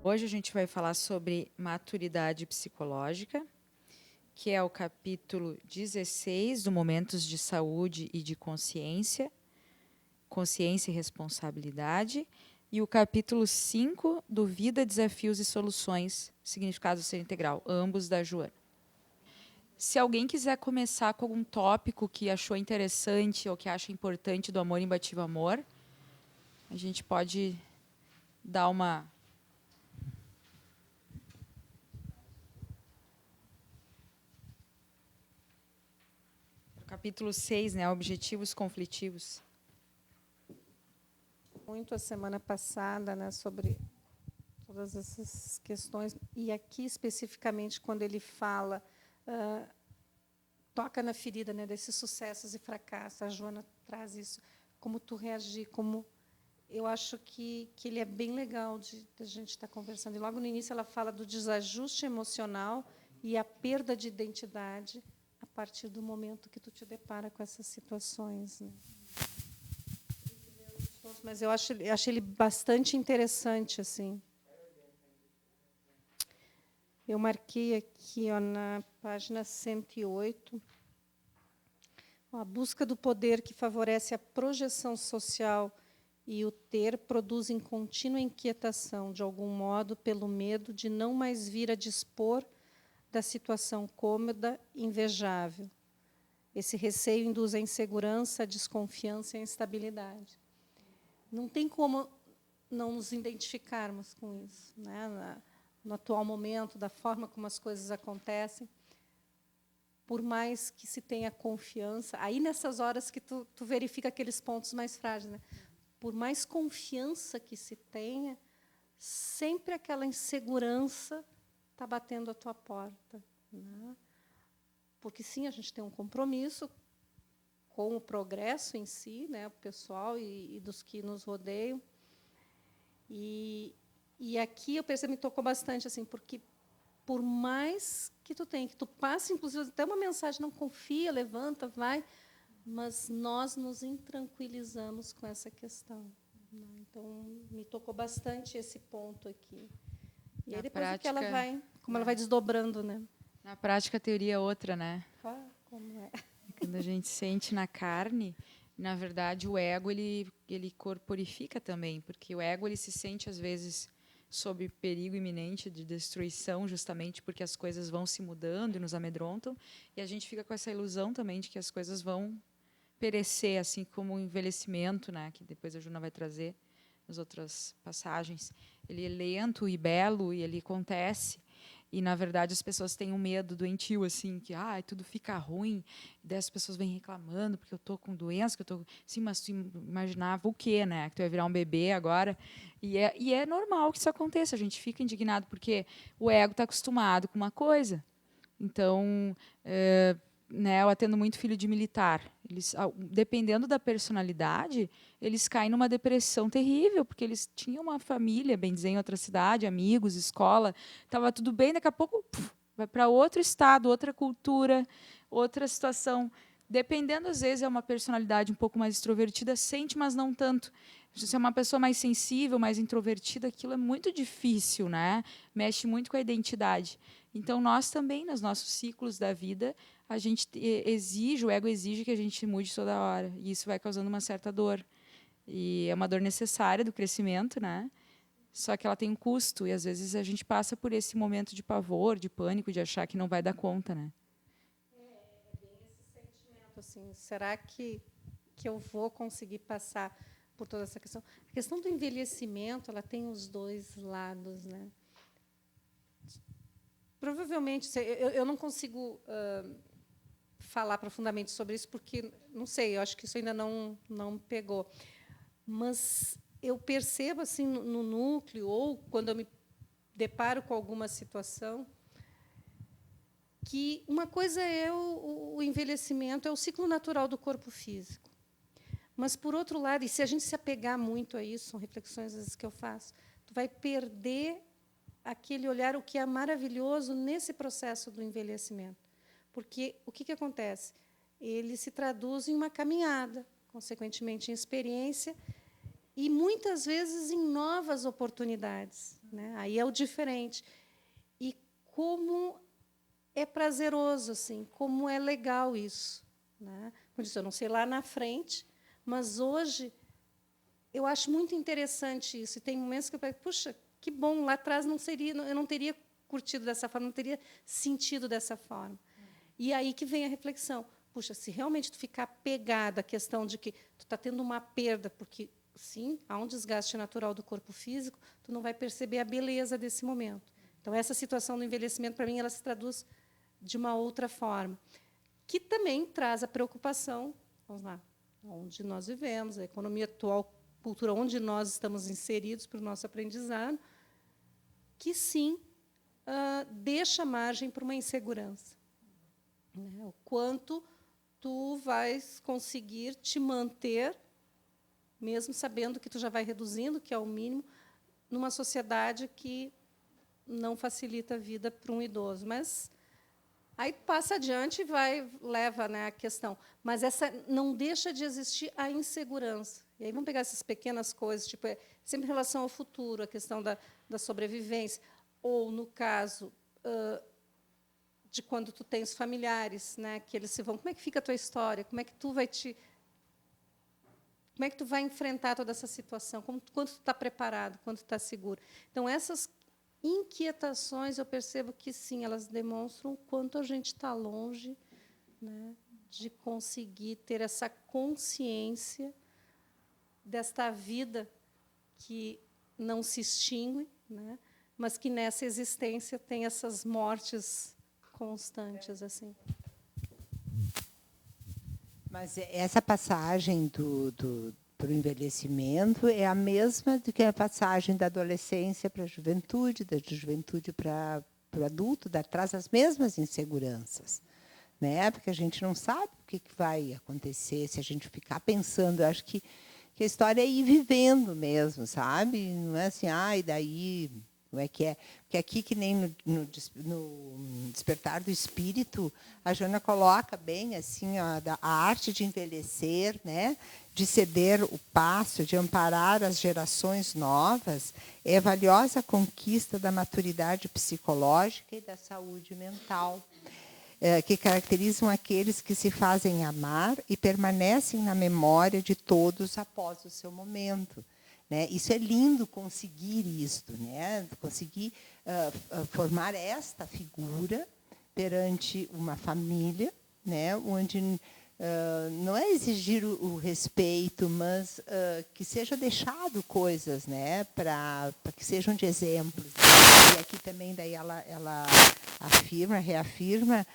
Hoje a gente vai falar sobre maturidade psicológica, que é o capítulo 16 do Momentos de Saúde e de Consciência, Consciência e Responsabilidade, e o capítulo 5 do Vida, Desafios e Soluções, Significado do Ser Integral, ambos da Joana. Se alguém quiser começar com algum tópico que achou interessante ou que acha importante do Amor Imbatível Amor, a gente pode dar uma... Capítulo 6, né, objetivos conflitivos. Muito a semana passada, né, sobre todas essas questões, e aqui especificamente quando ele fala, toca na ferida, né, desses sucessos e fracassos. A Joana traz isso, como tu reagir, como eu acho que ele é bem legal de a gente estar conversando. E logo no início ela fala do desajuste emocional e a perda de identidade a partir do momento que tu te depara com essas situações, né? Mas eu acho ele bastante interessante, assim. Eu marquei aqui, ó, na página 108, a busca do poder que favorece a projeção social e o ter produzem contínua inquietação, de algum modo, pelo medo de não mais vir a dispor da situação cômoda e invejável. Esse receio induz a insegurança, a desconfiança e a instabilidade. Não tem como não nos identificarmos com isso, né? No atual momento, da forma como as coisas acontecem, por mais que se tenha confiança, aí nessas horas que tu verifica aqueles pontos mais frágeis, né? Por mais confiança que se tenha, sempre aquela insegurança está batendo a tua porta, né? Porque, sim, a gente tem um compromisso com o progresso em si, né, o pessoal e dos que nos rodeiam. E aqui eu percebi, me tocou bastante, assim, porque por mais que tu tenha, que tu passe, inclusive, até uma mensagem, não confia, levanta, vai, mas nós nos intranquilizamos com essa questão, né? Então, me tocou bastante esse ponto aqui. E aí, depois, o que ela vai, como ela vai desdobrando, né? Na prática, a teoria é outra, né? Como é? Quando a gente sente na carne, na verdade, o ego ele corporifica também, porque o ego ele se sente às vezes sob perigo iminente de destruição, justamente porque as coisas vão se mudando e nos amedrontam, e a gente fica com essa ilusão também de que as coisas vão perecer, assim como o envelhecimento, né, que depois a Juna vai trazer nas outras passagens. Ele é lento e belo e ele acontece. E, na verdade, as pessoas têm um medo doentio, assim, que tudo fica ruim, e daí as pessoas vêm reclamando porque eu estou com doença, que eu estou... Sim, mas tu imaginava o quê, né? Que tu ia virar um bebê agora. E é normal que isso aconteça, a gente fica indignado, porque o ego está acostumado com uma coisa. Então, né, eu atendo muito filho de militar. Eles, dependendo da personalidade, eles caem numa depressão terrível, porque eles tinham uma família, bem dizer, em outra cidade, amigos, escola, estava tudo bem, daqui a pouco vai para outro estado, outra cultura, outra situação. Dependendo, às vezes, é uma personalidade um pouco mais extrovertida, sente, mas não tanto. Se é uma pessoa mais sensível, mais introvertida, aquilo é muito difícil, né? Mexe muito com a identidade. Então, nós também, nos nossos ciclos da vida, a gente exige, o ego exige que a gente mude toda hora. E isso vai causando uma certa dor. E é uma dor necessária do crescimento, né? Só que ela tem um custo. E, às vezes, a gente passa por esse momento de pavor, de pânico, de achar que não vai dar conta, né? É bem esse sentimento, assim, será que eu vou conseguir passar por toda essa questão? A questão do envelhecimento, ela tem os dois lados, né? Provavelmente, eu não consigo falar profundamente sobre isso, porque, não sei, eu acho que isso ainda não me pegou. Mas eu percebo, assim, no núcleo, ou quando eu me deparo com alguma situação, que uma coisa é o envelhecimento, é o ciclo natural do corpo físico. Mas, por outro lado, e se a gente se apegar muito a isso, são reflexões às vezes que eu faço, tu vai perder aquele olhar, o que é maravilhoso nesse processo do envelhecimento. Porque o que acontece? Ele se traduz em uma caminhada, consequentemente em experiência, e muitas vezes em novas oportunidades, né? Aí é o diferente. E como é prazeroso, assim, como é legal isso, né? Como eu disse, eu não sei lá na frente, mas hoje eu acho muito interessante isso. E tem momentos que eu penso, puxa, que bom, lá atrás não seria, eu não teria curtido dessa forma, não teria sentido dessa forma. E aí que vem a reflexão. Puxa, se realmente tu ficar pegado à questão de que tu está tendo uma perda, porque, sim, há um desgaste natural do corpo físico, tu não vai perceber a beleza desse momento. Então, essa situação do envelhecimento, para mim, ela se traduz de uma outra forma, que também traz a preocupação, vamos lá, onde nós vivemos, a economia atual, cultura onde nós estamos inseridos para o nosso aprendizado, que, sim, deixa margem para uma insegurança. Né? O quanto tu vais conseguir te manter, mesmo sabendo que tu já vai reduzindo, que é o mínimo, numa sociedade que não facilita a vida para um idoso. Mas aí passa adiante e leva, né, a questão. Mas essa não deixa de existir a insegurança. E aí vamos pegar essas pequenas coisas, tipo, sempre em relação ao futuro, a questão da sobrevivência, ou, no caso, de quando tu tens familiares, né, que eles se vão, como é que fica a tua história? Como é que tu vai enfrentar toda essa situação? Quanto tu está preparado? Quanto tu está seguro? Então, essas inquietações, eu percebo que, sim, elas demonstram o quanto a gente está longe, né, de conseguir ter essa consciência desta vida que não se extingue, né, mas que, nessa existência, tem essas mortes constantes, assim. Mas essa passagem para o envelhecimento é a mesma do que a passagem da adolescência para a juventude, da juventude para o adulto, traz as mesmas inseguranças, né? Porque a gente não sabe o que vai acontecer se a gente ficar pensando. Eu acho que a história é ir vivendo mesmo, sabe? Não é assim, e daí... Como é que é? Porque aqui, que nem no Despertar do Espírito, a Joana coloca bem assim, a arte de envelhecer, né? De ceder o passo, de amparar as gerações novas, é a valiosa conquista da maturidade psicológica e da saúde mental, que caracterizam aqueles que se fazem amar e permanecem na memória de todos após o seu momento. Né? Isso é lindo, conseguir isto, né? Conseguir formar esta figura perante uma família, né? Onde não é exigir o respeito, mas que seja deixado coisas, né? Para que sejam de exemplo. E aqui também daí ela reafirma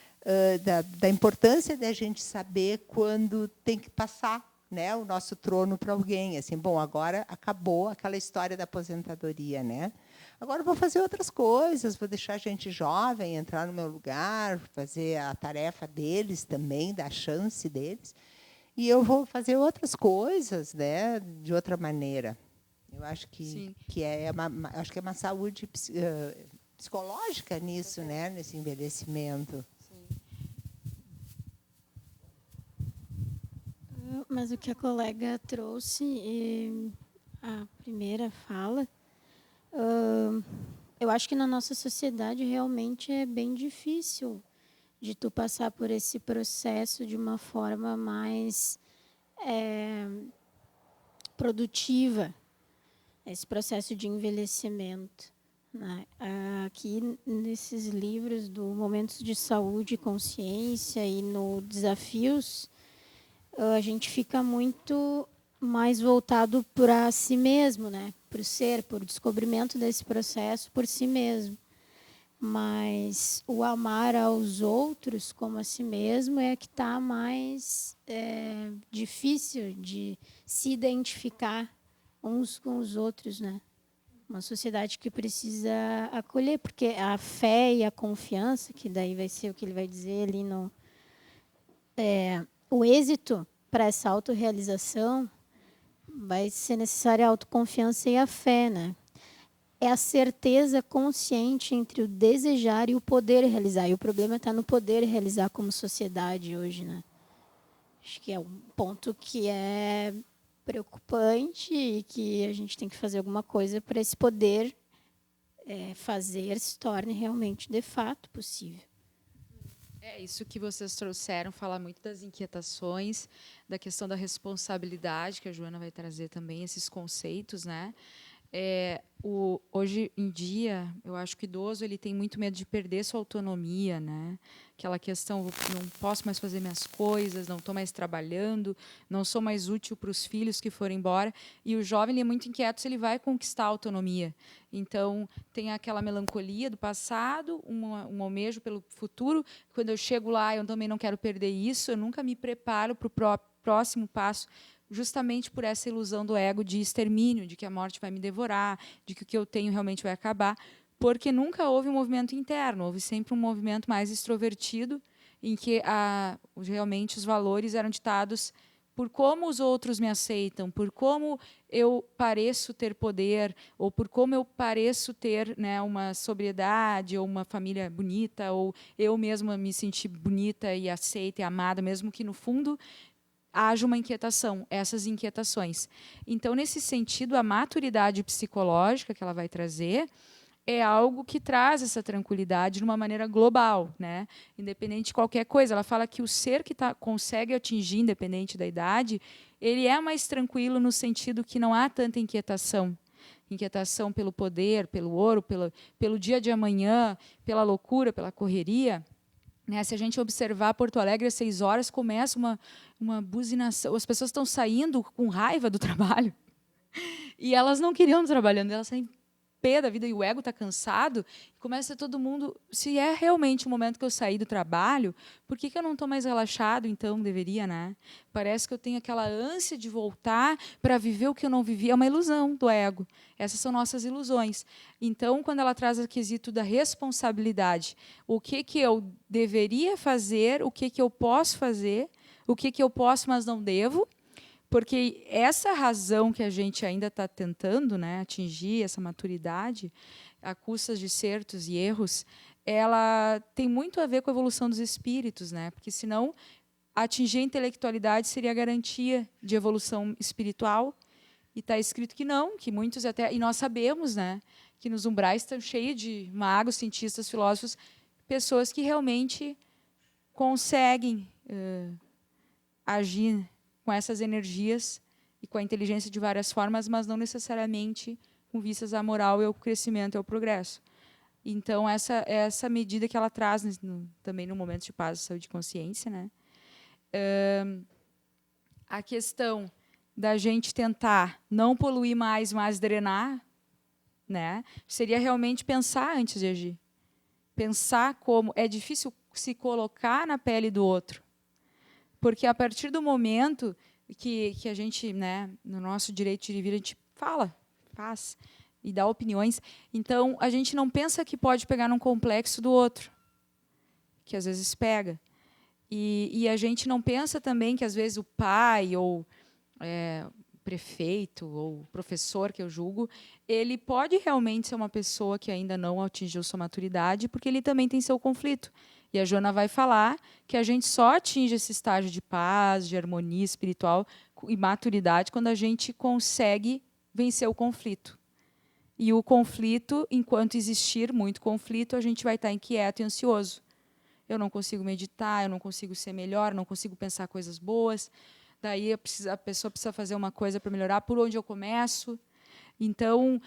da importância da gente saber quando tem que passar, né, o nosso trono para alguém, assim, bom, agora acabou aquela história da aposentadoria, né? Agora vou fazer outras coisas, vou deixar a gente jovem entrar no meu lugar, fazer a tarefa deles também, dar a chance deles, e eu vou fazer outras coisas, né, de outra maneira. Eu acho que acho que é uma saúde psicológica nisso, né, nesse envelhecimento. Mas o que a colega trouxe, a primeira fala, eu acho que na nossa sociedade realmente é bem difícil de tu passar por esse processo de uma forma mais produtiva, esse processo de envelhecimento. Né? Aqui, nesses livros do Momentos de Saúde e Consciência e no Desafios, a gente fica muito mais voltado para si mesmo, né? Para o ser, por descobrimento desse processo por si mesmo. Mas o amar aos outros como a si mesmo é que está mais difícil de se identificar uns com os outros, né? Uma sociedade que precisa acolher, porque a fé e a confiança, que daí vai ser o que ele vai dizer ali no... o êxito para essa autorrealização vai ser necessária a autoconfiança e a fé, né? É a certeza consciente entre o desejar e o poder realizar. E o problema está no poder realizar como sociedade hoje, né? Acho que é um ponto que é preocupante e que a gente tem que fazer alguma coisa para esse poder fazer se torne realmente, de fato, possível. É isso que vocês trouxeram, falar muito das inquietações, da questão da responsabilidade, que a Joana vai trazer também, esses conceitos, né? Hoje em dia, eu acho que o idoso ele tem muito medo de perder sua autonomia, né? Aquela questão, não posso mais fazer minhas coisas, não estou mais trabalhando, não sou mais útil para os filhos que foram embora. E o jovem ele é muito inquieto se ele vai conquistar a autonomia. Então, tem aquela melancolia do passado, um almejo pelo futuro. Quando eu chego lá, eu também não quero perder isso, eu nunca me preparo para o próximo passo, justamente por essa ilusão do ego de extermínio, de que a morte vai me devorar, de que o que eu tenho realmente vai acabar, porque nunca houve um movimento interno, houve sempre um movimento mais extrovertido, em que realmente os valores eram ditados por como os outros me aceitam, por como eu pareço ter poder, ou por como eu pareço ter, né, uma sobriedade, ou uma família bonita, ou eu mesma me sentir bonita e aceita e amada, mesmo que, no fundo, haja uma inquietação, essas inquietações. Então, nesse sentido, a maturidade psicológica que ela vai trazer é algo que traz essa tranquilidade de uma maneira global, né? Independente de qualquer coisa. Ela fala que o ser que consegue atingir, independente da idade, ele é mais tranquilo no sentido que não há tanta inquietação. Inquietação pelo poder, pelo ouro, pelo dia de amanhã, pela loucura, pela correria. Né, se a gente observar Porto Alegre às 6 horas, começa uma buzinação. As pessoas estão saindo com raiva do trabalho. E elas não queriam trabalhando, elas saem pé da vida e o ego está cansado. Começa todo mundo... Se é realmente o momento que eu saí do trabalho, por que eu não estou mais relaxado? Então, deveria, né? Parece que eu tenho aquela ânsia de voltar para viver o que eu não vivi. É uma ilusão do ego. Essas são nossas ilusões. Então, quando ela traz o quesito da responsabilidade, o que eu deveria fazer, o que eu posso fazer, o que eu posso, mas não devo, porque essa razão que a gente ainda está tentando, né, atingir, essa maturidade, a custas de certos e erros, ela tem muito a ver com a evolução dos espíritos, né? Porque senão atingir a intelectualidade seria a garantia de evolução espiritual. E está escrito que não, que muitos até... E nós sabemos, né, que nos umbrais estão cheios de magos, cientistas, filósofos, pessoas que realmente conseguem agir com essas energias e com a inteligência de várias formas, mas não necessariamente com vistas à moral e ao crescimento e ao progresso. Então, essa medida que ela traz também no momento de paz, saúde e consciência, né? A questão da gente tentar não poluir mais, mas drenar, né? Seria realmente pensar antes de agir. Pensar como... É difícil se colocar na pele do outro, porque a partir do momento que a gente, né, no nosso direito de vir, a gente fala, faz e dá opiniões, então a gente não pensa que pode pegar num complexo do outro, que às vezes pega. E a gente não pensa também que às vezes o pai ou prefeito ou professor, que eu julgo, ele pode realmente ser uma pessoa que ainda não atingiu sua maturidade, porque ele também tem seu conflito. E a Joana vai falar que a gente só atinge esse estágio de paz, de harmonia espiritual e maturidade quando a gente consegue vencer o conflito. E o conflito, enquanto existir muito conflito, a gente vai estar inquieto e ansioso. Eu não consigo meditar, eu não consigo ser melhor, não consigo pensar coisas boas. Daí a pessoa precisa fazer uma coisa para melhorar. Por onde eu começo? Então,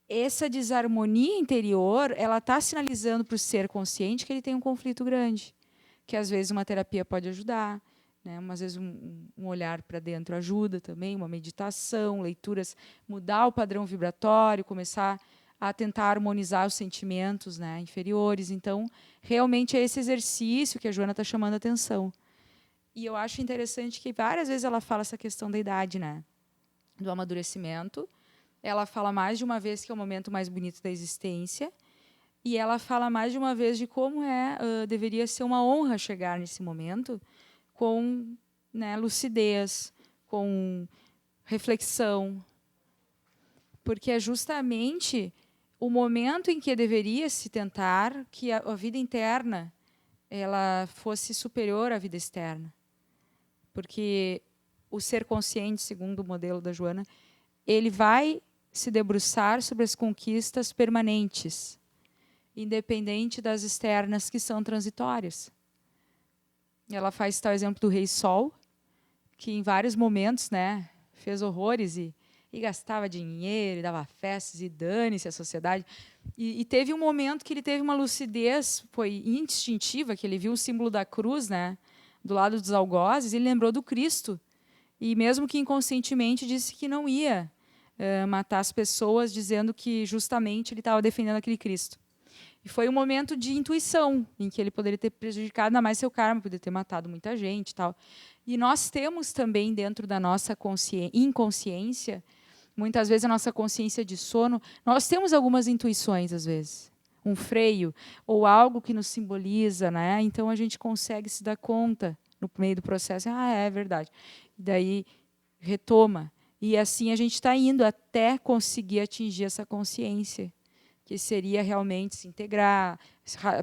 essa desarmonia interior, ela está sinalizando para o ser consciente que ele tem um conflito grande, que às vezes uma terapia pode ajudar, né? Às vezes um olhar para dentro ajuda também, uma meditação, leituras, mudar o padrão vibratório, começar a tentar harmonizar os sentimentos, né, inferiores. Então, realmente é esse exercício que a Joana está chamando a atenção. E eu acho interessante que várias vezes ela fala essa questão da idade, né, do amadurecimento. Ela fala mais de uma vez que é o momento mais bonito da existência, e ela fala mais de uma vez de como deveria ser uma honra chegar nesse momento com, né, lucidez, com reflexão, porque é justamente o momento em que deveria se tentar que a vida interna ela fosse superior à vida externa, porque o ser consciente, segundo o modelo da Joana, ele vai se debruçar sobre as conquistas permanentes, independente das externas que são transitórias. Ela faz tal exemplo do Rei Sol, que em vários momentos, né, fez horrores e gastava dinheiro, e dava festas, e dane-se a sociedade. E teve um momento que ele teve uma lucidez, foi instintiva, que ele viu o símbolo da cruz, né, do lado dos algozes, e ele lembrou do Cristo. E mesmo que inconscientemente disse que não ia matar as pessoas, dizendo que justamente ele estava defendendo aquele Cristo. E foi um momento de intuição, em que ele poderia ter prejudicado ainda mais seu karma, poderia ter matado muita gente e tal. E nós temos também, dentro da nossa inconsciência, muitas vezes a nossa consciência de sono, nós temos algumas intuições, às vezes. Um freio, ou algo que nos simboliza, né? Então a gente consegue se dar conta, no meio do processo, é verdade. E daí retoma. E assim a gente está indo até conseguir atingir essa consciência, que seria realmente se integrar,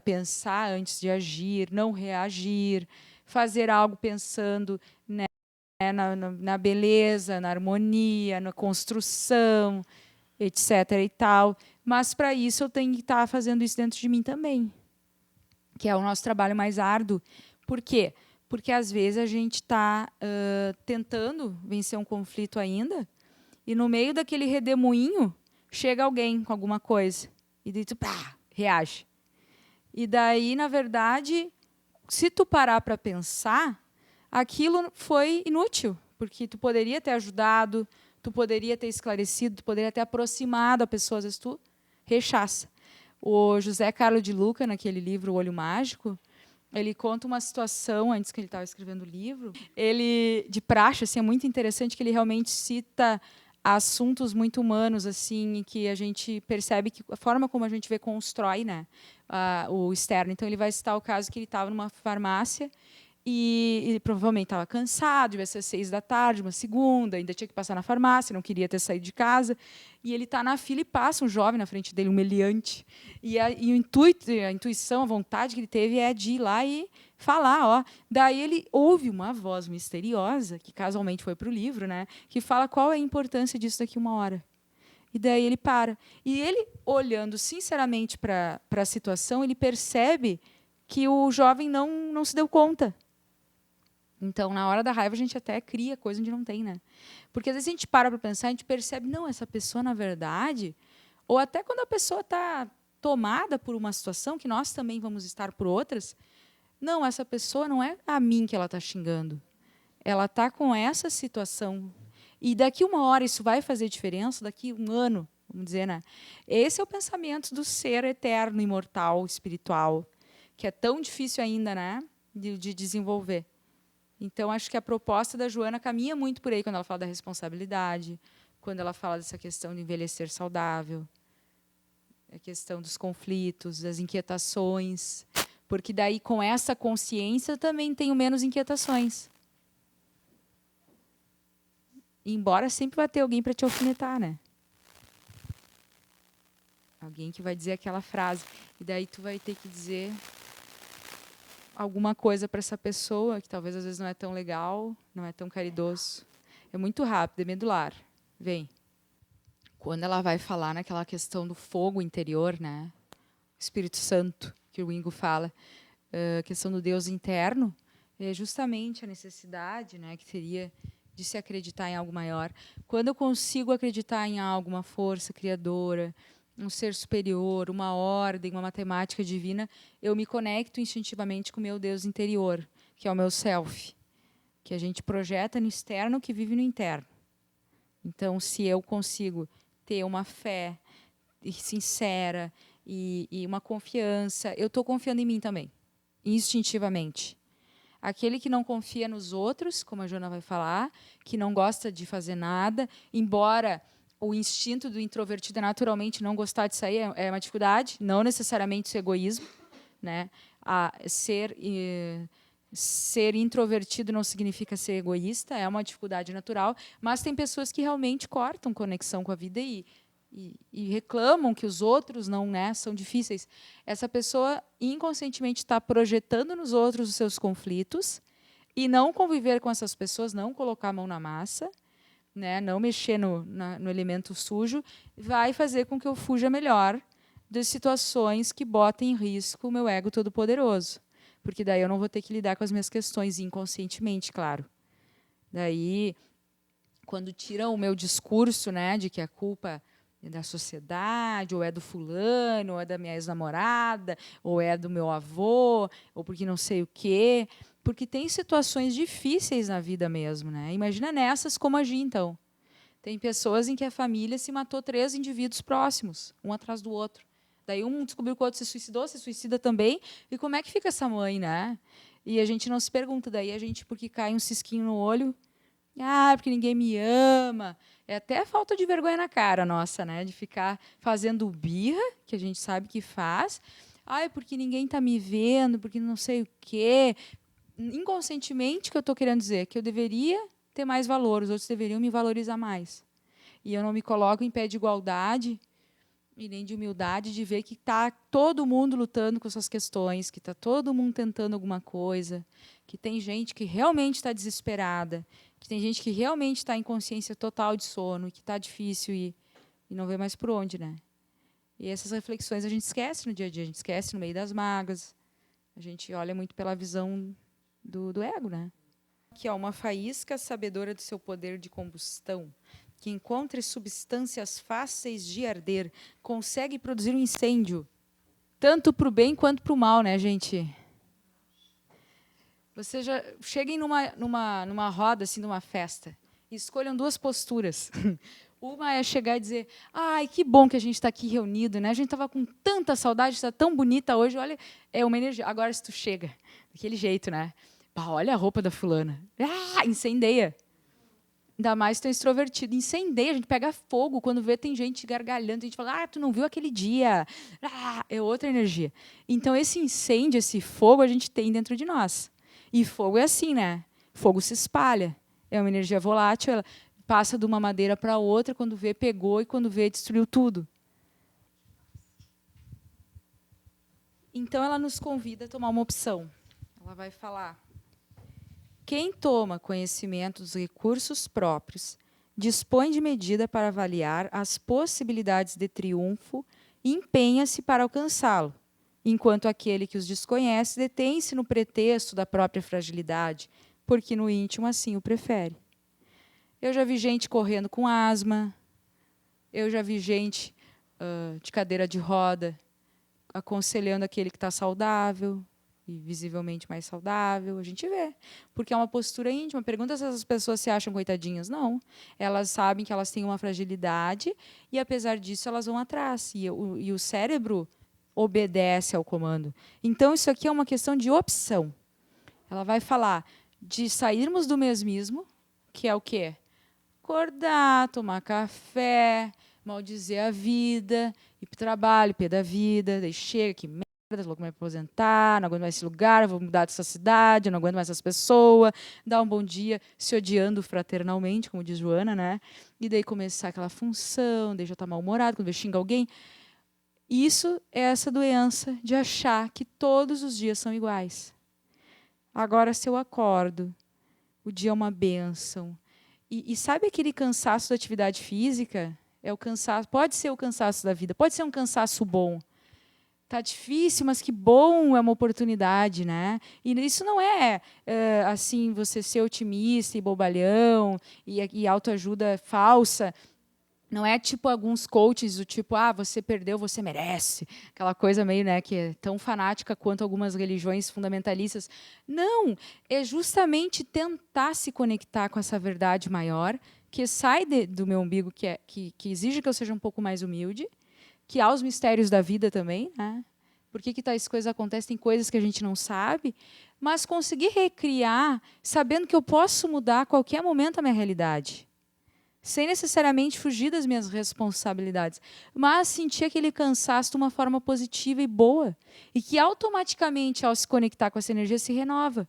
pensar antes de agir, não reagir, fazer algo pensando, né, na beleza, na harmonia, na construção, etc. e tal. Mas, para isso, eu tenho que estar fazendo isso dentro de mim também, que é o nosso trabalho mais árduo. Por quê? Porque, às vezes, a gente está tentando vencer um conflito ainda, e, no meio daquele redemoinho, chega alguém com alguma coisa, e daí tu reage. E daí, na verdade, se tu parar para pensar, aquilo foi inútil, porque tu poderia ter ajudado, tu poderia ter esclarecido, tu poderia ter aproximado a pessoa, às vezes tu rechaça. O José Carlos de Luca, naquele livro O Olho Mágico, ele conta uma situação, antes que ele estava escrevendo o livro, ele, de praxe, assim, é muito interessante que ele realmente cita assuntos muito humanos, assim, que a gente percebe que a forma como a gente vê constrói, né, o externo. Então, ele vai citar o caso que ele estava numa farmácia e ele provavelmente estava cansado, devia ser 6 da tarde, uma segunda, ainda tinha que passar na farmácia, não queria ter saído de casa. E ele está na fila e passa um jovem na frente dele, um meliante. E o intuito, a intuição, a vontade que ele teve é de ir lá e falar. Ó. Daí ele ouve uma voz misteriosa, que casualmente foi para o livro, né, que fala qual é a importância disso daqui uma hora. E daí ele para. E ele, olhando sinceramente para a situação, ele percebe que o jovem não se deu conta. Então, na hora da raiva, a gente até cria coisa onde não tem, né? Porque às vezes a gente para pensar, a gente percebe, não, essa pessoa, na verdade, ou até quando a pessoa está tomada por uma situação, que nós também vamos estar por outras, não, essa pessoa não é a mim que ela está xingando. Ela está com essa situação. E daqui uma hora isso vai fazer diferença, daqui um ano, vamos dizer, né? Esse é o pensamento do ser eterno, imortal, espiritual, que é tão difícil ainda, né, de desenvolver. Então, acho que a proposta da Joana caminha muito por aí, quando ela fala da responsabilidade, quando ela fala dessa questão de envelhecer saudável, a questão dos conflitos, das inquietações, porque daí, com essa consciência, também tenho menos inquietações. Embora sempre vai ter alguém para te alfinetar, né? Alguém que vai dizer aquela frase. E daí tu vai ter que dizer alguma coisa para essa pessoa, que talvez às vezes não é tão legal, não é tão caridoso. É muito rápido, é medular. Vem. Quando ela vai falar naquela questão do fogo interior, né? Espírito Santo, que o Ingo fala, a questão do Deus interno, é justamente a necessidade, né, que teria de se acreditar em algo maior. Quando eu consigo acreditar em algo, uma força criadora, um ser superior, uma ordem, uma matemática divina, eu me conecto instintivamente com o meu Deus interior, que é o meu self, que a gente projeta no externo, que vive no interno. Então, se eu consigo ter uma fé sincera e uma confiança, eu estou confiando em mim também, instintivamente. Aquele que não confia nos outros, como a Joana vai falar, que não gosta de fazer nada, embora o instinto do introvertido é naturalmente não gostar de sair, é uma dificuldade, não necessariamente isso é egoísmo, né? Ser introvertido não significa ser egoísta, é uma dificuldade natural, mas tem pessoas que realmente cortam conexão com a vida e reclamam que os outros não, né, são difíceis. Essa pessoa inconscientemente está projetando nos outros os seus conflitos e não conviver com essas pessoas, não colocar a mão na massa, né, não mexer no elemento sujo, vai fazer com que eu fuja melhor das situações que botem em risco o meu ego todo-poderoso. Porque daí eu não vou ter que lidar com as minhas questões inconscientemente, claro. Daí, quando tiram o meu discurso, né, de que a culpa é da sociedade, ou é do fulano, ou é da minha ex-namorada, ou é do meu avô, ou porque não sei o quê, porque tem situações difíceis na vida mesmo, né? Imagina nessas como agir, então. Tem pessoas em que a família se matou 3 indivíduos próximos, um atrás do outro. Daí um descobriu que o outro se suicidou, se suicida também. E como é que fica essa mãe, né? E a gente não se pergunta. Daí a gente, porque cai um cisquinho no olho, porque ninguém me ama. É até falta de vergonha na cara nossa, né? De ficar fazendo birra, que a gente sabe que faz. Porque ninguém está me vendo, porque não sei o quê. Inconscientemente, o que eu estou querendo dizer? Que eu deveria ter mais valor, os outros deveriam me valorizar mais. E eu não me coloco em pé de igualdade e nem de humildade de ver que está todo mundo lutando com suas questões, que está todo mundo tentando alguma coisa, que tem gente que realmente está desesperada, que tem gente que realmente está em consciência total de sono, que está difícil e não vê mais por onde, né? E essas reflexões a gente esquece no dia a dia, a gente esquece no meio das mágoas, a gente olha muito pela visão do ego, né? Aqui, uma faísca sabedora do seu poder de combustão, que encontre substâncias fáceis de arder, consegue produzir um incêndio, tanto para o bem quanto para o mal, né, gente? Vocês já cheguem numa roda, assim, numa festa, e escolham 2 posturas. Uma é chegar e dizer, que bom que a gente está aqui reunido, né? A gente estava com tanta saudade, está tão bonita hoje, olha, é uma energia. Agora, se tu chega, daquele jeito, né? Olha a roupa da fulana. Incendeia. Ainda mais se tu é extrovertido. Incendeia, a gente pega fogo. Quando vê, tem gente gargalhando. A gente fala, tu não viu aquele dia. É outra energia. Então, esse incêndio, esse fogo, a gente tem dentro de nós. E fogo é assim, né? Fogo se espalha. É uma energia volátil, ela passa de uma madeira para outra, quando vê, pegou, e quando vê, destruiu tudo. Então, ela nos convida a tomar uma opção. Ela vai falar: quem toma conhecimento dos recursos próprios dispõe de medida para avaliar as possibilidades de triunfo e empenha-se para alcançá-lo, enquanto aquele que os desconhece detém-se no pretexto da própria fragilidade, porque no íntimo assim o prefere. Eu já vi gente correndo com asma, eu já vi gente de cadeira de roda aconselhando aquele que está saudável, e visivelmente mais saudável, a gente vê. Porque é uma postura íntima. Pergunta se essas pessoas se acham coitadinhas. Não. Elas sabem que elas têm uma fragilidade e, apesar disso, elas vão atrás. E o cérebro obedece ao comando. Então, isso aqui é uma questão de opção. Ela vai falar de sairmos do mesmismo, que é o quê? Acordar, tomar café, maldizer a vida, ir para o trabalho, pé da vida, daí chega, que merda, vou me aposentar, não aguento mais esse lugar, vou mudar dessa cidade, não aguento mais essas pessoas, dar um bom dia, se odiando fraternalmente, como diz Joana, né? E daí começar aquela função, daí já está mal-humorado, quando xinga alguém. Isso é essa doença de achar que todos os dias são iguais. Agora, se eu acordo, o dia é uma bênção. E sabe aquele cansaço da atividade física? É o cansaço, pode ser o cansaço da vida, pode ser um cansaço bom. Tá difícil, mas que bom, é uma oportunidade, né? E isso não é assim, você ser otimista e bobalhão e autoajuda falsa. Não é tipo alguns coaches do tipo, você perdeu, você merece. Aquela coisa meio, né, que é tão fanática quanto algumas religiões fundamentalistas. Não, é justamente tentar se conectar com essa verdade maior, que sai do meu umbigo, que exige que eu seja um pouco mais humilde, que há os mistérios da vida também, né? Por que tais coisas acontecem? Tem coisas que a gente não sabe, mas conseguir recriar, sabendo que eu posso mudar a qualquer momento a minha realidade, sem necessariamente fugir das minhas responsabilidades, mas sentir aquele cansaço de uma forma positiva e boa, e que automaticamente, ao se conectar com essa energia, se renova.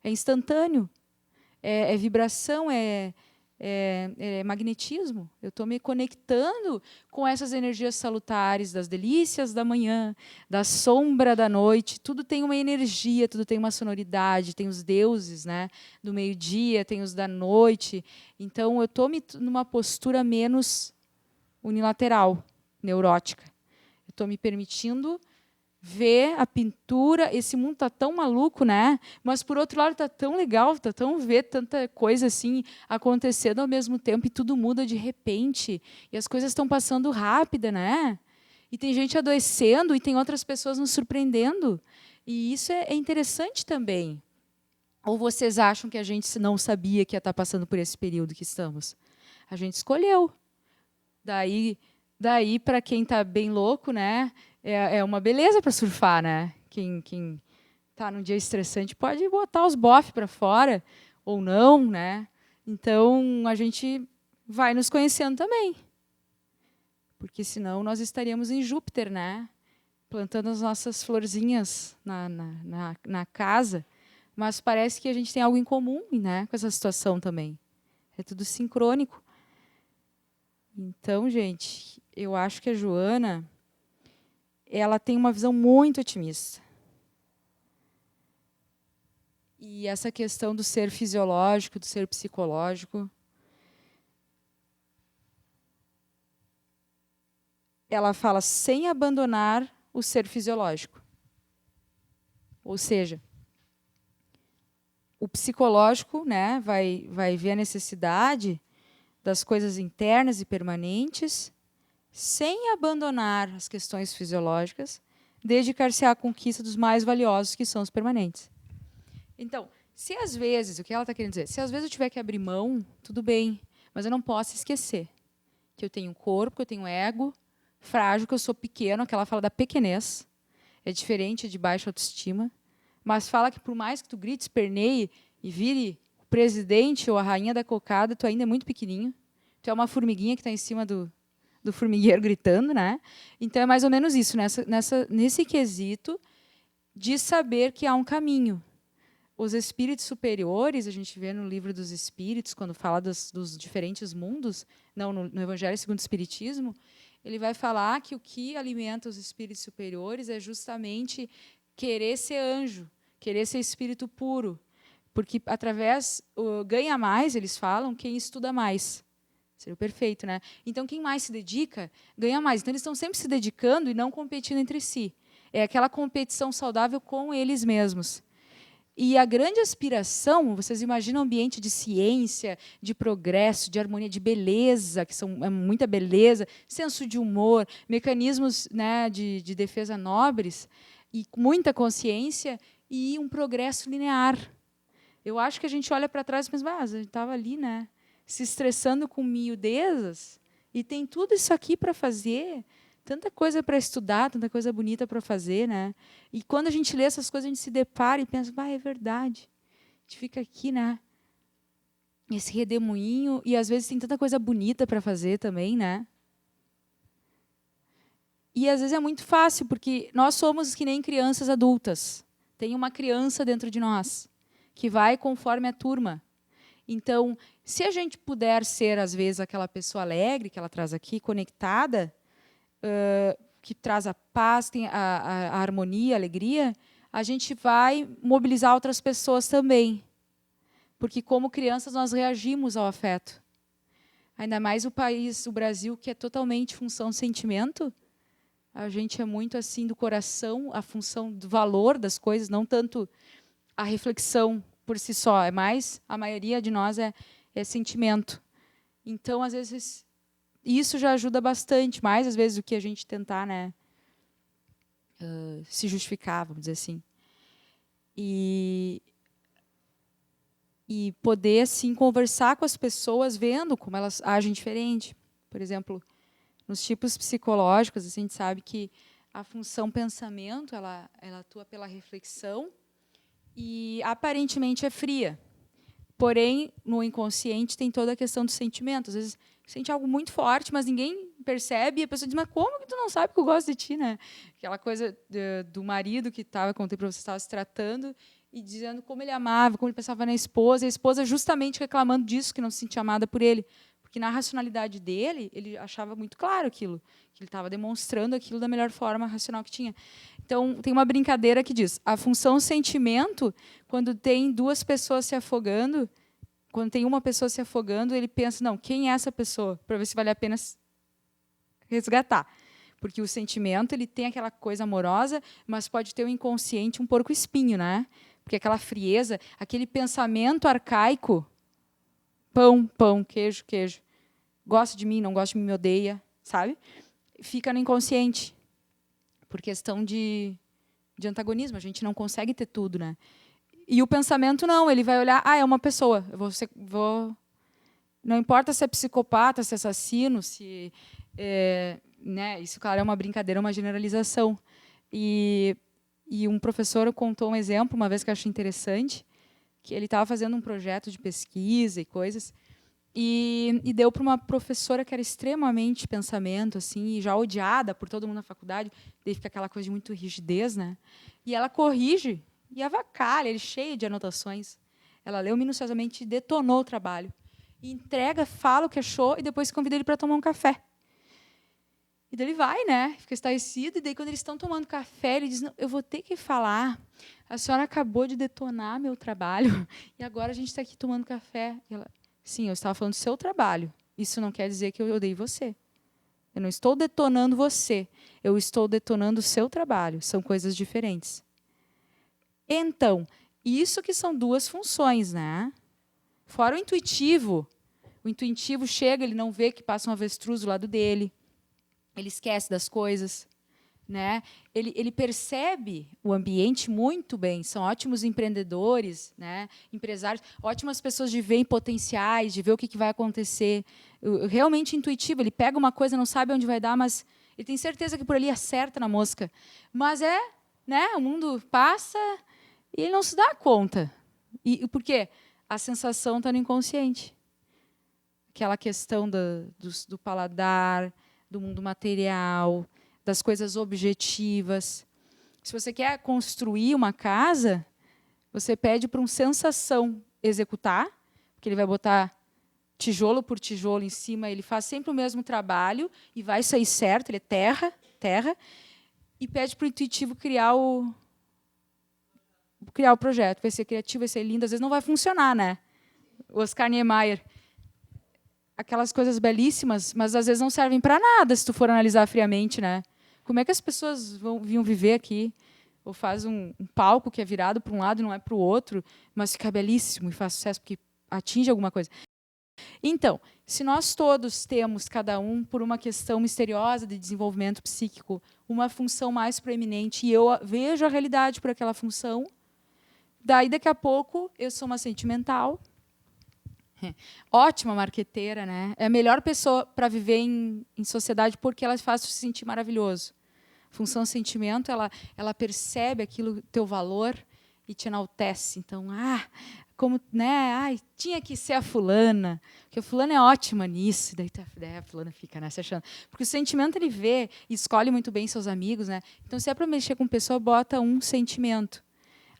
É instantâneo, é vibração, é é magnetismo. Eu estou me conectando com essas energias salutares das delícias da manhã, da sombra da noite. Tudo tem uma energia, tudo tem uma sonoridade. Tem os deuses, né, do meio-dia, tem os da noite. Então, eu estou numa postura menos unilateral, neurótica. Eu estou me permitindo ver a pintura. Esse mundo está tão maluco, né? Mas, por outro lado, está tão legal, está tão ver tanta coisa assim acontecendo ao mesmo tempo e tudo muda de repente. E as coisas estão passando rápida, né? E tem gente adoecendo e tem outras pessoas nos surpreendendo. E isso é interessante também. Ou vocês acham que a gente não sabia que ia estar passando por esse período que estamos? A gente escolheu. Daí para quem está bem louco, né? É uma beleza para surfar, né? Quem está num dia estressante pode botar os bofs para fora ou não, né? Então a gente vai nos conhecendo também, porque senão nós estaríamos em Júpiter, né? Plantando as nossas florzinhas na casa, mas parece que a gente tem algo em comum, né? Com essa situação também. É tudo sincrônico. Então, gente, eu acho que a Joana, ela tem uma visão muito otimista. E essa questão do ser fisiológico, do ser psicológico, ela fala sem abandonar o ser fisiológico. Ou seja, o psicológico, né, vai ver a necessidade das coisas internas e permanentes, sem abandonar as questões fisiológicas, dedicar-se à conquista dos mais valiosos, que são os permanentes. Então, se às vezes, o que ela está querendo dizer, se às vezes eu tiver que abrir mão, tudo bem, mas eu não posso esquecer que eu tenho um corpo, que eu tenho um ego frágil, que eu sou pequeno, que ela fala da pequenez, é diferente de baixa autoestima, mas fala que por mais que tu grite, esperneie e vire o presidente ou a rainha da cocada, tu ainda é muito pequenininho, tu é uma formiguinha que está em cima do formigueiro gritando, né? Então é mais ou menos isso, nesse quesito de saber que há um caminho. Os espíritos superiores, a gente vê no livro dos Espíritos, quando fala dos diferentes mundos, não, no Evangelho segundo o Espiritismo, ele vai falar que o que alimenta os espíritos superiores é justamente querer ser anjo, querer ser espírito puro, porque ganha mais, eles falam, quem estuda mais. Seria o perfeito, né? Então, quem mais se dedica, ganha mais. Então, eles estão sempre se dedicando e não competindo entre si. É aquela competição saudável com eles mesmos. E a grande aspiração, vocês imaginam um ambiente de ciência, de progresso, de harmonia, de beleza, que é muita beleza, senso de humor, mecanismos, né, de defesa nobres, e muita consciência, e um progresso linear. Eu acho que a gente olha para trás e pensa, a gente estava ali, né, se estressando com miudezas, e tem tudo isso aqui para fazer, tanta coisa para estudar, tanta coisa bonita para fazer, né? E quando a gente lê essas coisas, a gente se depara e pensa, é verdade. A gente fica aqui, né? Esse redemoinho, e às vezes tem tanta coisa bonita para fazer também, né? E às vezes é muito fácil, porque nós somos que nem crianças adultas. Tem uma criança dentro de nós, que vai conforme a turma. Então, se a gente puder ser, às vezes, aquela pessoa alegre que ela traz aqui, conectada, que traz a paz, tem a harmonia, a alegria, a gente vai mobilizar outras pessoas também. Porque, como crianças, nós reagimos ao afeto. Ainda mais o Brasil, que é totalmente função sentimento, a gente é muito assim do coração, a função do valor das coisas, não tanto a reflexão por si só, é mais, a maioria de nós é sentimento. Então, às vezes, isso já ajuda bastante, mais às vezes do que a gente tentar, né, se justificar, vamos dizer assim. E poder assim conversar com as pessoas, vendo como elas agem diferente. Por exemplo, nos tipos psicológicos, a gente sabe que a função pensamento, ela atua pela reflexão e aparentemente é fria. Porém, no inconsciente tem toda a questão do sentimento. Às vezes sente algo muito forte, mas ninguém percebe, e a pessoa diz, mas como que tu não sabe que eu gosto de ti, né? Aquela coisa do marido que contei para você, estava se tratando, e dizendo como ele amava, como ele pensava na esposa, e a esposa justamente reclamando disso, que não se sentia amada por ele. Porque na racionalidade dele, ele achava muito claro aquilo, que ele estava demonstrando aquilo da melhor forma racional que tinha. Então, tem uma brincadeira que diz, a função sentimento, quando tem duas pessoas se afogando, quando tem uma pessoa se afogando, ele pensa, não, quem é essa pessoa? Para ver se vale a pena resgatar. Porque o sentimento ele tem aquela coisa amorosa, mas pode ter um inconsciente, um porco-espinho, né? Porque aquela frieza, aquele pensamento arcaico, pão, pão, queijo, queijo, gosta de mim, não gosta de mim, me odeia, sabe? Fica no inconsciente, por questão de antagonismo, a gente não consegue ter tudo, né? E o pensamento não, ele vai olhar, é uma pessoa, não importa se é psicopata, se é assassino, se... né, isso, claro, é uma brincadeira, uma generalização. E um professor contou um exemplo, uma vez que eu achei interessante, que ele estava fazendo um projeto de pesquisa e coisas, e deu para uma professora que era extremamente pensamento, assim, e já odiada por todo mundo na faculdade, daí fica aquela coisa de muito rigidez, né? E ela corrige e avacalha, ele cheio de anotações. Ela leu minuciosamente e detonou o trabalho. E entrega, fala o que achou e depois convida ele para tomar um café. E daí ele vai, né? Fica estarrecido, e daí quando eles estão tomando café, ele diz, não, eu vou ter que falar, a senhora acabou de detonar meu trabalho, e agora a gente está aqui tomando café. E ela, sim, eu estava falando do seu trabalho. Isso não quer dizer que eu odeio você. Eu não estou detonando você, eu estou detonando o seu trabalho. São coisas diferentes. Então, isso que são duas funções, né? Fora o intuitivo chega, ele não vê que passa um avestruz do lado dele, ele esquece das coisas, né? Ele percebe o ambiente muito bem, são ótimos empreendedores, né? Empresários, ótimas pessoas de ver em potenciais, de ver o que vai acontecer. Realmente intuitivo, ele pega uma coisa, não sabe onde vai dar, mas ele tem certeza que por ali acerta na mosca. Mas né? O mundo passa e ele não se dá conta. E por quê? A sensação está no inconsciente. Aquela questão do paladar, do mundo material, das coisas objetivas. Se você quer construir uma casa, você pede para um sensação executar, porque ele vai botar tijolo por tijolo em cima, ele faz sempre o mesmo trabalho e vai sair certo, ele é terra, e pede para o intuitivo criar o projeto. Vai ser criativo, vai ser lindo, às vezes não vai funcionar, né? O Oscar Niemeyer. Aquelas coisas belíssimas, mas às vezes não servem para nada, se tu for analisar friamente, né? Como é que as pessoas vinham viver aqui? Ou faz um palco que é virado para um lado e não é para o outro, mas fica belíssimo e faz sucesso porque atinge alguma coisa. Então, se nós todos temos, cada um, por uma questão misteriosa de desenvolvimento psíquico, uma função mais proeminente, e eu vejo a realidade por aquela função, daí, daqui a pouco, eu sou uma sentimental, ótima marqueteira, né? É a melhor pessoa para viver em sociedade porque ela faz se sentir maravilhoso. Função sentimento, ela percebe aquilo, teu valor e te enaltece. Então, como, né? Ai, tinha que ser a fulana, porque a fulana é ótima nisso. Daí a fulana fica, né, se achando. Porque o sentimento ele vê e escolhe muito bem seus amigos, né? Então, se é para mexer com pessoa, bota um sentimento.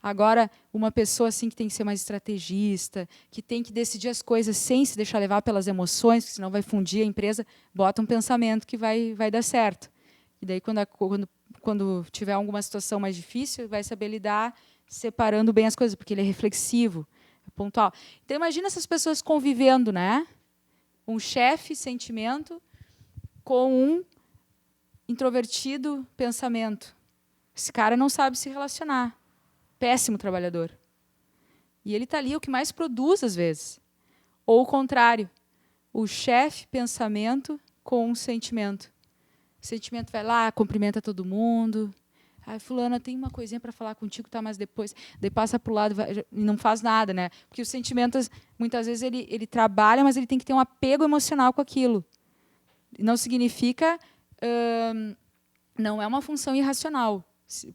Agora, uma pessoa assim que tem que ser mais estrategista, que tem que decidir as coisas sem se deixar levar pelas emoções, porque senão vai fundir a empresa, bota um pensamento que vai dar certo. E daí, quando tiver alguma situação mais difícil, vai saber lidar separando bem as coisas, porque ele é reflexivo, é pontual. Então, imagina essas pessoas convivendo, né? Um chefe, sentimento, com um introvertido, pensamento. Esse cara não sabe se relacionar. Péssimo trabalhador. E ele está ali, o que mais produz, às vezes. Ou o contrário, o chefe, pensamento, com um sentimento. O sentimento vai lá, cumprimenta todo mundo. Fulana, tem uma coisinha para falar contigo, tá, mas depois... Daí passa para o lado e não faz nada, né? Porque o sentimento, muitas vezes, ele trabalha, mas ele tem que ter um apego emocional com aquilo. Não significa... não é uma função irracional.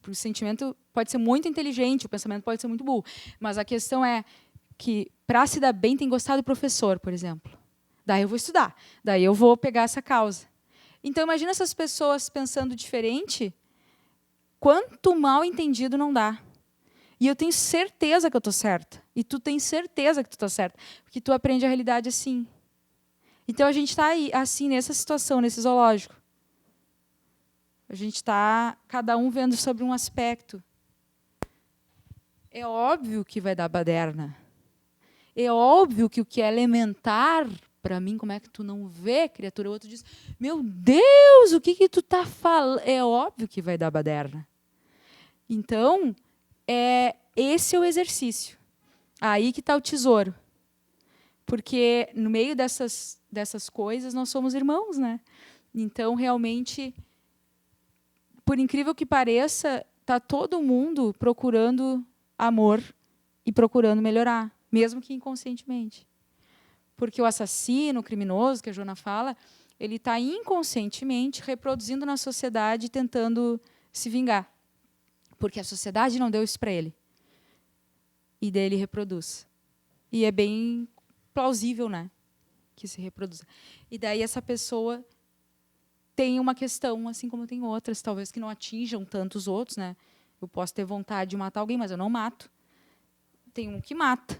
O sentimento pode ser muito inteligente, o pensamento pode ser muito burro. Mas a questão é que, para se dar bem, tem que gostar do professor, por exemplo. Daí eu vou estudar, daí eu vou pegar essa causa. Então, imagina essas pessoas pensando diferente, quanto mal entendido não dá. E eu tenho certeza que eu estou certa. E tu tem certeza que tu está certa. Porque tu aprende a realidade assim. Então, a gente está aí, assim, nessa situação, nesse zoológico. A gente está, cada um vendo sobre um aspecto. É óbvio que vai dar baderna. É óbvio que o que é elementar, para mim, como é que tu não vê, criatura? O outro diz, meu Deus, o que tu está falando? É óbvio que vai dar baderna. Então, esse é o exercício. Aí que está o tesouro. Porque no meio dessas coisas nós somos irmãos, né? Então, realmente, por incrível que pareça, está todo mundo procurando amor e procurando melhorar, mesmo que inconscientemente. Porque o assassino, o criminoso, que a Joana fala, ele está inconscientemente reproduzindo na sociedade, tentando se vingar. Porque a sociedade não deu isso para ele. E daí ele reproduz. E é bem plausível, né, que se reproduza. E daí essa pessoa tem uma questão, assim como tem outras, talvez que não atinjam tantos outros, né? Eu posso ter vontade de matar alguém, mas eu não mato. Tem um que mata.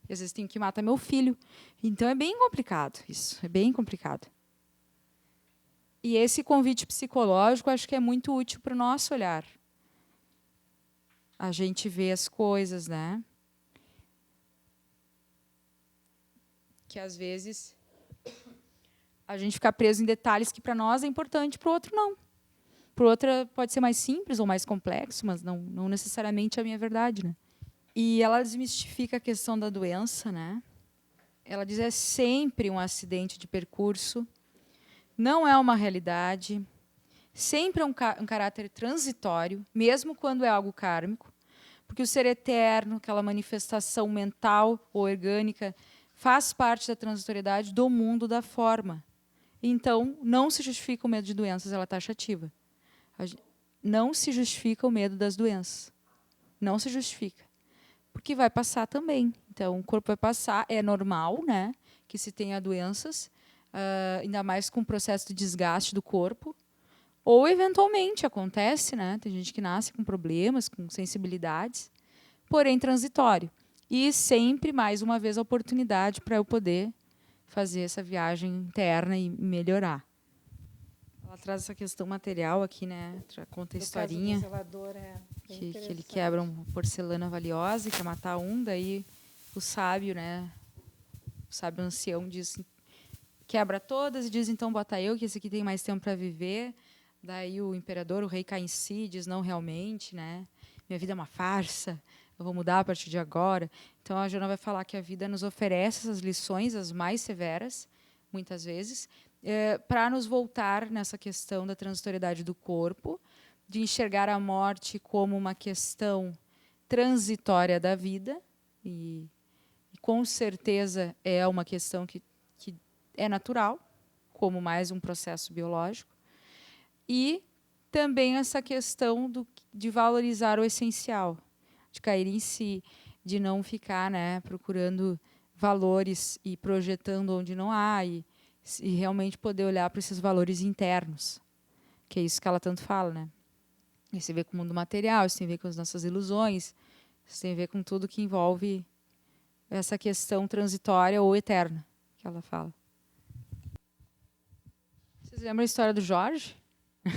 E às vezes tem um que mata meu filho. Então é bem complicado isso, é bem complicado. E esse convite psicológico acho que é muito útil para o nosso olhar. A gente vê as coisas, né? Que às vezes a gente fica preso em detalhes que para nós é importante, para o outro não. Para o outro pode ser mais simples ou mais complexo, mas não necessariamente é a minha verdade, né? E ela desmistifica a questão da doença, né? Ela diz é sempre um acidente de percurso, não é uma realidade, sempre é um caráter transitório, mesmo quando é algo kármico, porque o ser eterno, aquela manifestação mental ou orgânica, faz parte da transitoriedade do mundo da forma. Então, não se justifica o medo de doenças, ela é taxativa. Não se justifica o medo das doenças. Não se justifica. Porque vai passar também. Então, o corpo vai passar, é normal, né, que se tenha doenças, ainda mais com o processo de desgaste do corpo. Ou, eventualmente, acontece, né, tem gente que nasce com problemas, com sensibilidades, porém transitório. E sempre, mais uma vez, a oportunidade para eu poder fazer essa viagem interna e melhorar. Ela traz essa questão material aqui, né? Conta a historinha. Do zelador, que ele quebra uma porcelana valiosa e quer matar um, daí o sábio, né? O sábio ancião diz, quebra todas e diz, então bota eu, que esse aqui tem mais tempo para viver. Daí o imperador, o rei cai em si, diz, não, realmente, né? Minha vida é uma farsa, eu vou mudar a partir de agora. Então, a Joana vai falar que a vida nos oferece essas lições, as mais severas, muitas vezes, para nos voltar nessa questão da transitoriedade do corpo, de enxergar a morte como uma questão transitória da vida, e com certeza é uma questão que é natural, como mais um processo biológico, e também essa questão de valorizar o essencial, de cair em si, de não ficar, né, procurando valores e projetando onde não há, e realmente poder olhar para esses valores internos, que é isso que ela tanto fala, né? Isso tem a ver com o mundo material, isso tem a ver com as nossas ilusões, isso tem a ver com tudo que envolve essa questão transitória ou eterna, que ela fala. Vocês lembram a história do Jorge?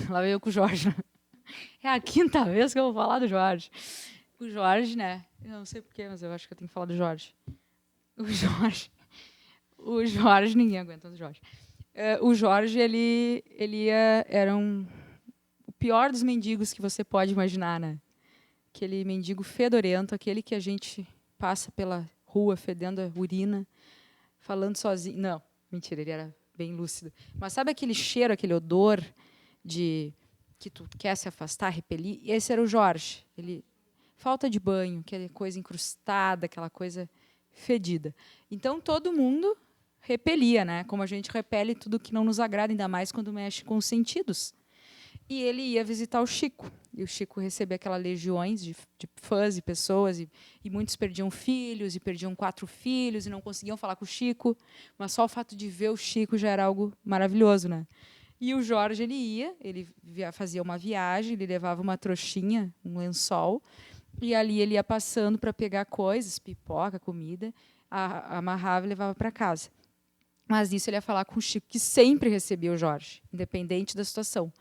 Lá veio eu com o Jorge. É a 5ª vez que eu vou falar do Jorge. O Jorge, né? Eu não sei porquê, mas eu acho que eu tenho que falar do Jorge. O Jorge, ninguém aguenta o Jorge. O Jorge, ele era o pior dos mendigos que você pode imaginar, né? Aquele mendigo fedorento, aquele que a gente passa pela rua fedendo a urina, falando sozinho. Não, mentira, ele era bem lúcido. Mas sabe aquele cheiro, aquele odor de que tu quer se afastar, repelir? E esse era o Jorge. Ele falta de banho, aquela coisa incrustada, aquela coisa fedida. Então todo mundo repelia, né? Como a gente repele tudo que não nos agrada, ainda mais quando mexe com os sentidos. E ele ia visitar o Chico. E o Chico recebia aquelas legiões de fãs e pessoas, e muitos perdiam filhos, e perdiam 4 filhos, e não conseguiam falar com o Chico. Mas só o fato de ver o Chico já era algo maravilhoso, né? E o Jorge, ele fazia uma viagem, ele levava uma trouxinha, um lençol, e ali ele ia passando para pegar coisas, pipoca, comida, amarrava e levava para casa. Mas nisso ele ia falar com o Chico, que sempre recebia o Jorge, independente da situação.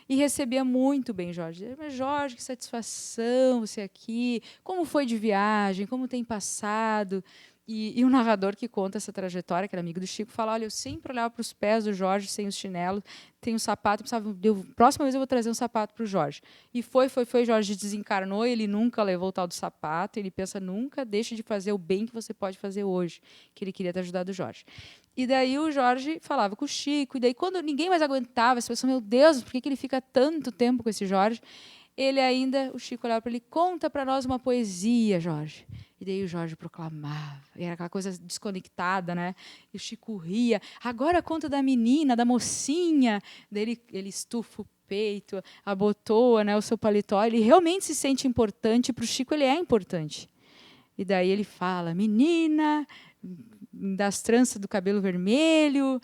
E recebia muito bem Jorge. Mas, Jorge, que satisfação você aqui. Como foi de viagem? Como tem passado? E o narrador que conta essa trajetória, que era amigo do Chico, fala, olha, eu sempre olhava para os pés do Jorge sem os chinelos, tem um sapato, pensava, próxima vez eu vou trazer um sapato para o Jorge. E foi, Jorge desencarnou, ele nunca levou o tal do sapato, ele pensa, nunca deixe de fazer o bem que você pode fazer hoje, que ele queria ter ajudado o Jorge. E daí o Jorge falava com o Chico, e daí quando ninguém mais aguentava, essa pessoa, meu Deus, por que ele fica tanto tempo com esse Jorge? O Chico olhava para ele, conta para nós uma poesia, Jorge. E daí o Jorge proclamava, e era aquela coisa desconectada, né? E o Chico ria, agora conta da menina, da mocinha. Daí ele estufa o peito, abotoa, né, o seu paletó, ele realmente se sente importante, para o Chico ele é importante. E daí ele fala, menina das tranças do cabelo vermelho,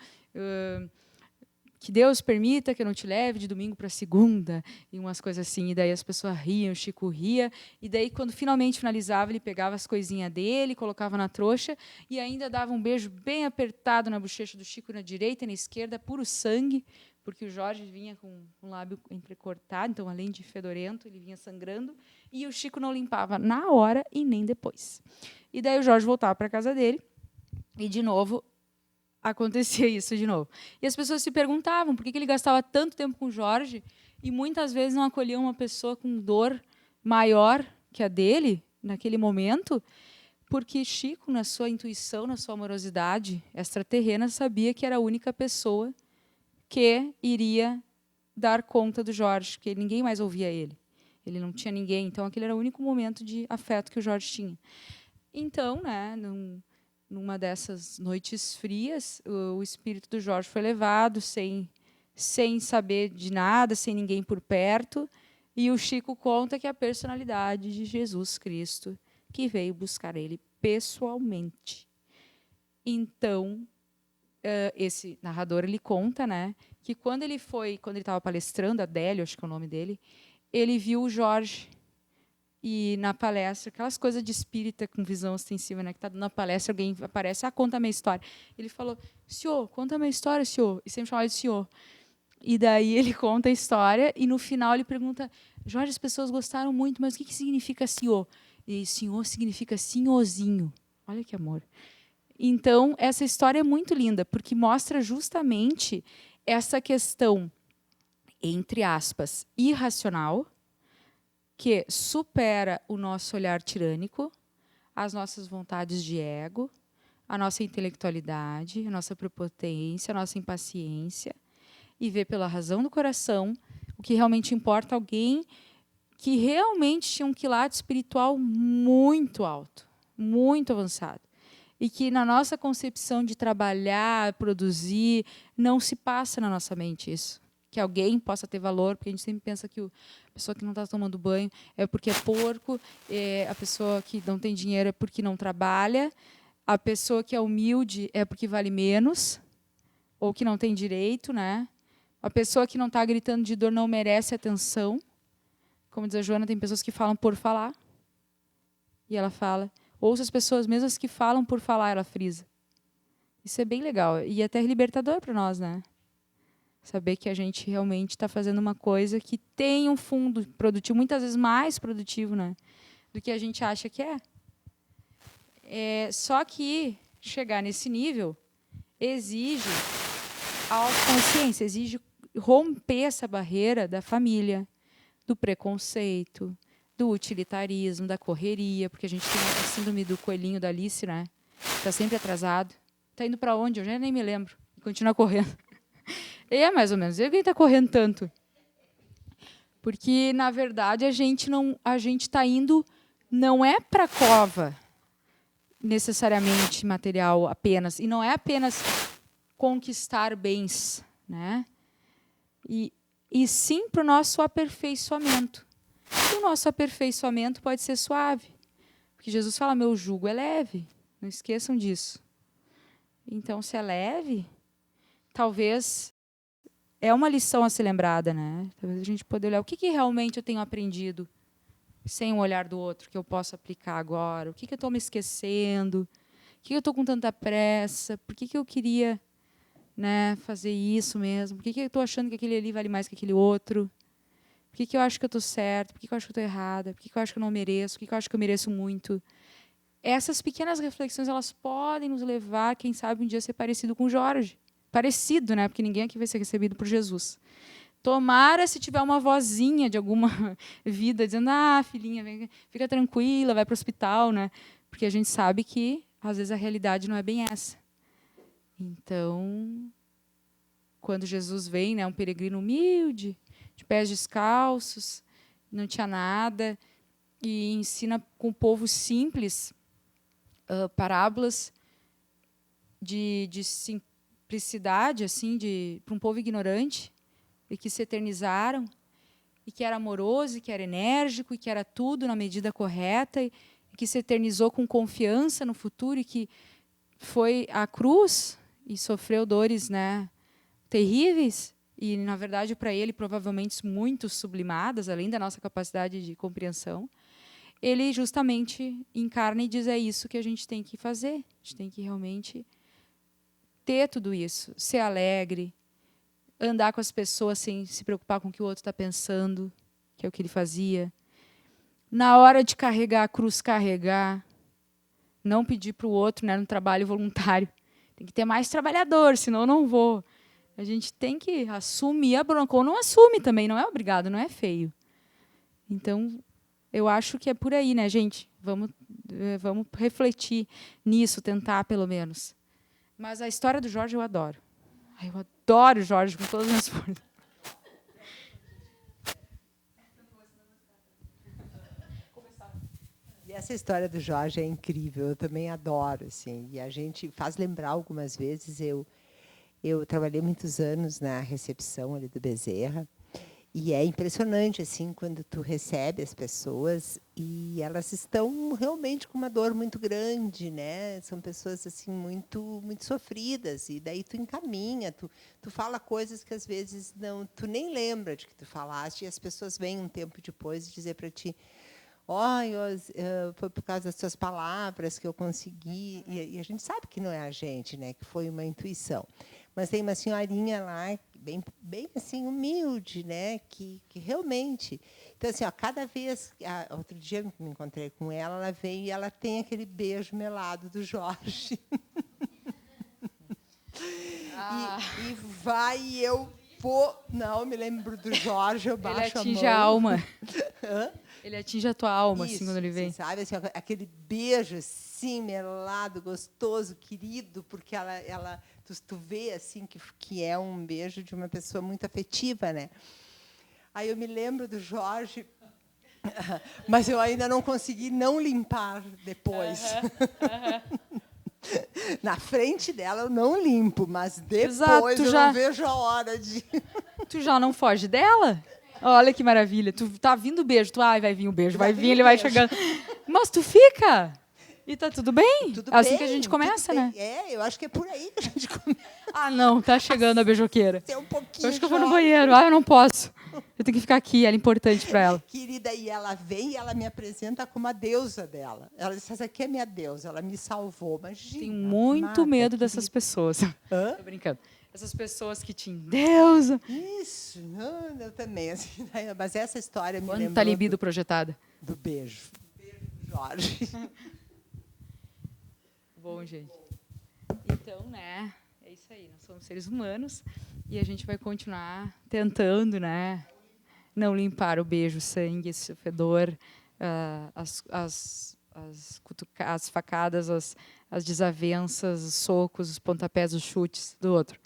que Deus permita que eu não te leve de domingo para segunda, e umas coisas assim. E daí as pessoas riam, o Chico ria, e daí quando finalmente finalizava, ele pegava as coisinhas dele, colocava na trouxa, e ainda dava um beijo bem apertado na bochecha do Chico, na direita e na esquerda, puro sangue, porque o Jorge vinha com um lábio entrecortado, então, além de fedorento, ele vinha sangrando, e o Chico não limpava na hora e nem depois. E daí o Jorge voltava para a casa dele, e, de novo, acontecia isso de novo. E as pessoas se perguntavam por que ele gastava tanto tempo com o Jorge e muitas vezes não acolhia uma pessoa com dor maior que a dele, naquele momento, porque Chico, na sua intuição, na sua amorosidade extraterrena, sabia que era a única pessoa que iria dar conta do Jorge, porque ninguém mais ouvia ele. Ele não tinha ninguém, então aquele era o único momento de afeto que o Jorge tinha. Então, né, numa dessas noites frias, o espírito do Jorge foi levado sem saber de nada, sem ninguém por perto, e o Chico conta que é a personalidade de Jesus Cristo que veio buscar ele pessoalmente. Então, esse narrador ele conta, né, que quando ele estava palestrando, Adélio, acho que é o nome dele, ele viu o Jorge. E na palestra, aquelas coisas de espírita com visão ostensiva, né? Que está dando uma palestra, alguém aparece, conta a minha história. Ele falou, senhor, conta a minha história, senhor. E sempre chamava de senhor. E daí ele conta a história e no final ele pergunta, Jorge, as pessoas gostaram muito, mas o que significa senhor? E senhor significa senhorzinho. Olha que amor. Então, essa história é muito linda, porque mostra justamente essa questão, entre aspas, irracional, que supera o nosso olhar tirânico, as nossas vontades de ego, a nossa intelectualidade, a nossa prepotência, a nossa impaciência, e vê pela razão do coração o que realmente importa, alguém que realmente tinha um quilate espiritual muito alto, muito avançado, e que na nossa concepção de trabalhar, produzir, não se passa na nossa mente isso. Que alguém possa ter valor, porque a gente sempre pensa que a pessoa que não está tomando banho é porque é porco, a pessoa que não tem dinheiro é porque não trabalha, a pessoa que é humilde é porque vale menos, ou que não tem direito, né? A pessoa que não está gritando de dor não merece atenção. Como diz a Joana, tem pessoas que falam por falar, e ela fala. Ouça as pessoas, mesmo as que falam por falar, ela frisa. Isso é bem legal, e até libertador para nós, né? Saber que a gente realmente está fazendo uma coisa que tem um fundo produtivo, muitas vezes mais produtivo, né, do que a gente acha que é. Só que chegar nesse nível exige autoconsciência, exige romper essa barreira da família, do preconceito, do utilitarismo, da correria, porque a gente tem a síndrome do coelhinho da Alice, né? Está sempre atrasado. Está indo para onde? Eu já nem me lembro. E continua correndo. É mais ou menos. E alguém está correndo tanto? Porque, na verdade, a gente está indo, não é para a cova, necessariamente material apenas, e não é apenas conquistar bens, né? E sim para o nosso aperfeiçoamento. E o nosso aperfeiçoamento pode ser suave, porque Jesus fala, meu jugo é leve, não esqueçam disso. Então, se é leve, talvez é uma lição a ser lembrada, né? Talvez a gente possa olhar o que realmente eu tenho aprendido sem o olhar do outro, que eu posso aplicar agora? O que eu estou me esquecendo? Por que eu estou com tanta pressa? Por que eu queria, né, fazer isso mesmo? Por que eu estou achando que aquele ali vale mais que aquele outro? Por que eu acho que eu estou certa? Por que eu acho que eu estou errada? Por que eu acho que eu não mereço? Por que eu acho que eu mereço muito? Essas pequenas reflexões, elas podem nos levar, quem sabe, um dia a ser parecido com Jorge. Parecido, né? Porque ninguém aqui vai ser recebido por Jesus. Tomara se tiver uma vozinha de alguma vida dizendo: filhinha, vem, fica tranquila, vai para o hospital, né? Porque a gente sabe que às vezes a realidade não é bem essa. Então, quando Jesus vem, né, um peregrino humilde, de pés descalços, não tinha nada, e ensina com o povo simples parábolas de simplicidade, assim, para um povo ignorante, e que se eternizaram, e que era amoroso, e que era enérgico, e que era tudo na medida correta, e que se eternizou com confiança no futuro, e que foi à cruz e sofreu dores, né, terríveis, e, na verdade, para ele, provavelmente muito sublimadas, além da nossa capacidade de compreensão. Ele justamente encarna e diz: é isso que a gente tem que fazer. A gente tem que realmente ter tudo isso, ser alegre, andar com as pessoas sem se preocupar com o que o outro está pensando, que é o que ele fazia. Na hora de carregar a cruz, carregar. Não pedir para o outro, né, no trabalho voluntário. Tem que ter mais trabalhador, senão eu não vou. A gente tem que assumir a bronca. Ou não assume também, não é obrigado, não é feio. Então, eu acho que é por aí, né, gente? Vamos refletir nisso, tentar, pelo menos. Mas a história do Jorge eu adoro. Eu adoro o Jorge com todas as minhas forças. E essa história do Jorge é incrível, eu também adoro, assim. E a gente faz lembrar algumas vezes, eu trabalhei muitos anos na recepção ali do Bezerra, e é impressionante, assim, quando tu recebe as pessoas e elas estão realmente com uma dor muito grande, né? São pessoas assim muito sofridas, e daí tu encaminha, tu fala coisas que às vezes não, tu nem lembra de que tu falaste, e as pessoas vêm um tempo depois dizer para ti: foi por causa das suas palavras que eu consegui. E a gente sabe que não é a gente, né? Que foi uma intuição. Mas tem uma senhorinha lá, bem assim, humilde, né? Que realmente... Então, assim, cada vez... Outro dia eu me encontrei com ela, ela veio e ela tem aquele beijo melado do Jorge. E vai e eu... Não, me lembro do Jorge, eu baixo a mão. Ele atinge a alma. Hã? Ele atinge a tua alma, Isso, assim, quando ele vem. assim, sabe? Assim, aquele beijo assim, melado, gostoso, querido, porque tu vê assim que é um beijo de uma pessoa muito afetiva, né? Aí eu me lembro do Jorge, mas eu ainda não consegui não limpar depois. Na frente dela eu não limpo, mas depois eu não vejo a hora de... Tu já não foge dela? Olha que maravilha. Tu tá vindo o beijo. Vai vir o beijo. Vai vir, ele vai chegando. Mas tu fica. E tá tudo bem? Tudo assim bem, que a gente começa, né? Eu acho que é por aí que a gente começa. Não, tá chegando a beijoqueira. Tem um pouquinho. Eu acho que eu vou no banheiro. Eu não posso. Eu tenho que ficar aqui, ela é importante para ela. Querida, e ela vem e ela me apresenta como a deusa dela. Ela disse: essa aqui é minha deusa, ela me salvou. Imagina, tenho muito medo dessas pessoas. Hã? Tô brincando. Essas pessoas que te endeusam. Isso, não, eu também. Assim, mas essa história me lembrou... lembrou... Quanta libido projetada. Do beijo. Beijo do Jorge. Bom, gente. Então, né, é isso aí. Nós somos seres humanos e a gente vai continuar tentando, né, não limpar o beijo, o sangue, esse fedor, as facadas, as desavenças, os socos, os pontapés, os chutes do outro.